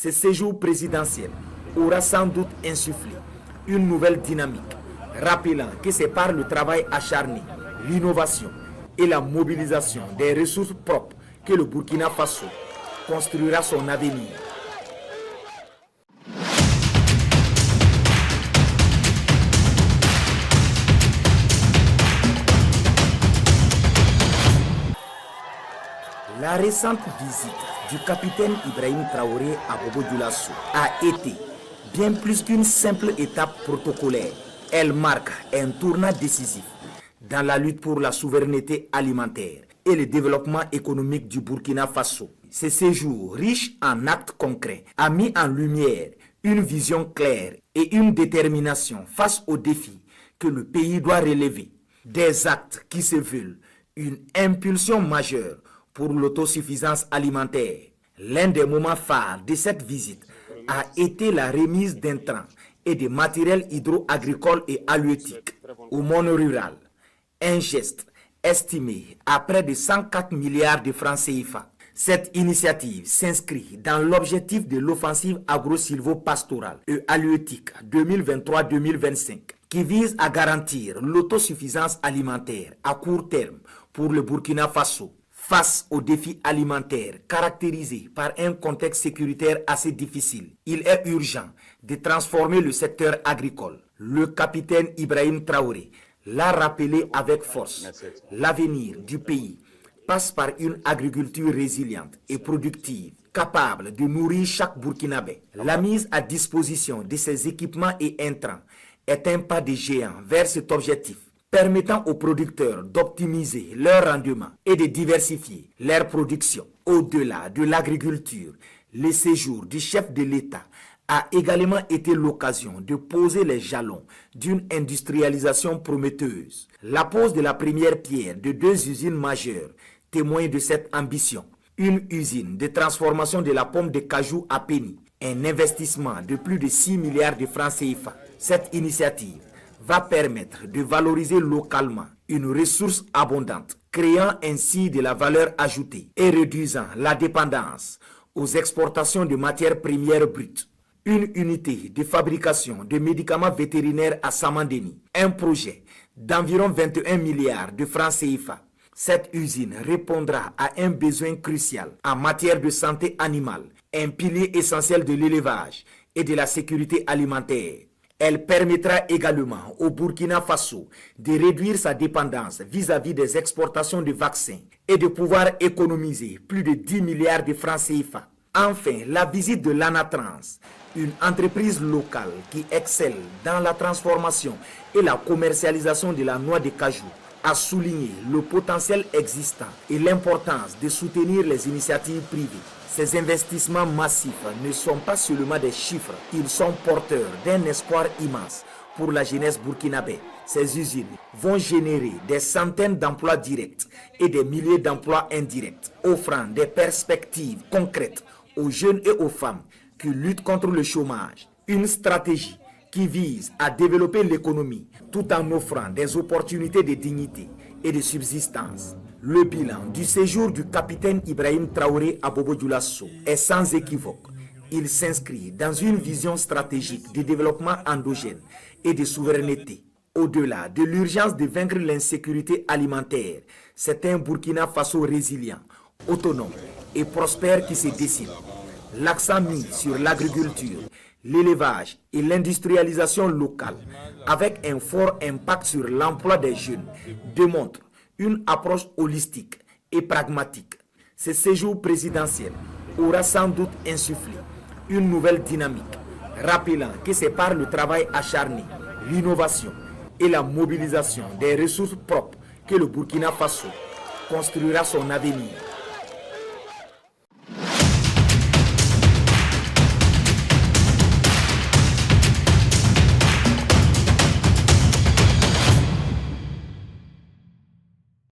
Ce séjour présidentiel aura sans doute insufflé une nouvelle dynamique, rappelant que c'est par le travail acharné, l'innovation et la mobilisation des ressources propres que le Burkina Faso construira son avenir. La récente visite du capitaine Ibrahim Traoré à Bobo Dioulasso a été bien plus qu'une simple étape protocolaire. Elle marque un tournant décisif dans la lutte pour la souveraineté alimentaire et le développement économique du Burkina Faso. Ce séjour, riche en actes concrets, a mis en lumière une vision claire et une détermination face aux défis que le pays doit relever. Des actes qui se veulent une impulsion majeure pour l'autosuffisance alimentaire. L'un des moments phares de cette visite a été la remise d'intrants et de matériel hydro-agricole et halieutique au monde rural. Un geste estimé à près de 104 milliards de francs CFA. Cette initiative s'inscrit dans l'objectif de l'offensive agro-silvo-pastorale et halieutique 2023-2025 qui vise à garantir l'autosuffisance alimentaire à court terme pour le Burkina Faso. Face aux défis alimentaires caractérisés par un contexte sécuritaire assez difficile, il est urgent de transformer le secteur agricole. Le capitaine Ibrahim Traoré l'a rappelé avec force. L'avenir du pays passe par une agriculture résiliente et productive, capable de nourrir chaque Burkinabé. La mise à disposition de ces équipements et intrants est un pas de géant vers cet objectif, permettant aux producteurs d'optimiser leur rendement et de diversifier leur production. Au-delà de l'agriculture, le séjour du chef de l'État a également été l'occasion de poser les jalons d'une industrialisation prometteuse. La pose de la première pierre de 2 usines majeures témoigne de cette ambition. Une usine de transformation de la pomme de cajou à Péni, un investissement de plus de 6 milliards de francs CFA. Cette initiative va permettre de valoriser localement une ressource abondante, créant ainsi de la valeur ajoutée et réduisant la dépendance aux exportations de matières premières brutes. Une unité de fabrication de médicaments vétérinaires à Samandeni, un projet d'environ 21 milliards de francs CFA. Cette usine répondra à un besoin crucial en matière de santé animale, un pilier essentiel de l'élevage et de la sécurité alimentaire. Elle permettra également au Burkina Faso de réduire sa dépendance vis-à-vis des exportations de vaccins et de pouvoir économiser plus de 10 milliards de francs CFA. Enfin, la visite de l'Anatrans, une entreprise locale qui excelle dans la transformation et la commercialisation de la noix de cajou, a souligné le potentiel existant et l'importance de soutenir les initiatives privées. Ces investissements massifs ne sont pas seulement des chiffres, ils sont porteurs d'un espoir immense pour la jeunesse burkinabé. Ces usines vont générer des centaines d'emplois directs et des milliers d'emplois indirects, offrant des perspectives concrètes aux jeunes et aux femmes qui luttent contre le chômage. Une stratégie qui vise à développer l'économie tout en offrant des opportunités de dignité et de subsistance. Le bilan du séjour du capitaine Ibrahim Traoré à Bobo Dioulasso est sans équivoque. Il s'inscrit dans une vision stratégique de développement endogène et de souveraineté. Au-delà de l'urgence de vaincre l'insécurité alimentaire, c'est un Burkina Faso résilient, autonome et prospère qui se dessine. L'accent mis sur l'agriculture, l'élevage et l'industrialisation locale, avec un fort impact sur l'emploi des jeunes, démontre une approche holistique et pragmatique. Ce séjour présidentiel aura sans doute insufflé une nouvelle dynamique, rappelant que c'est par le travail acharné, l'innovation et la mobilisation des ressources propres que le Burkina Faso construira son avenir.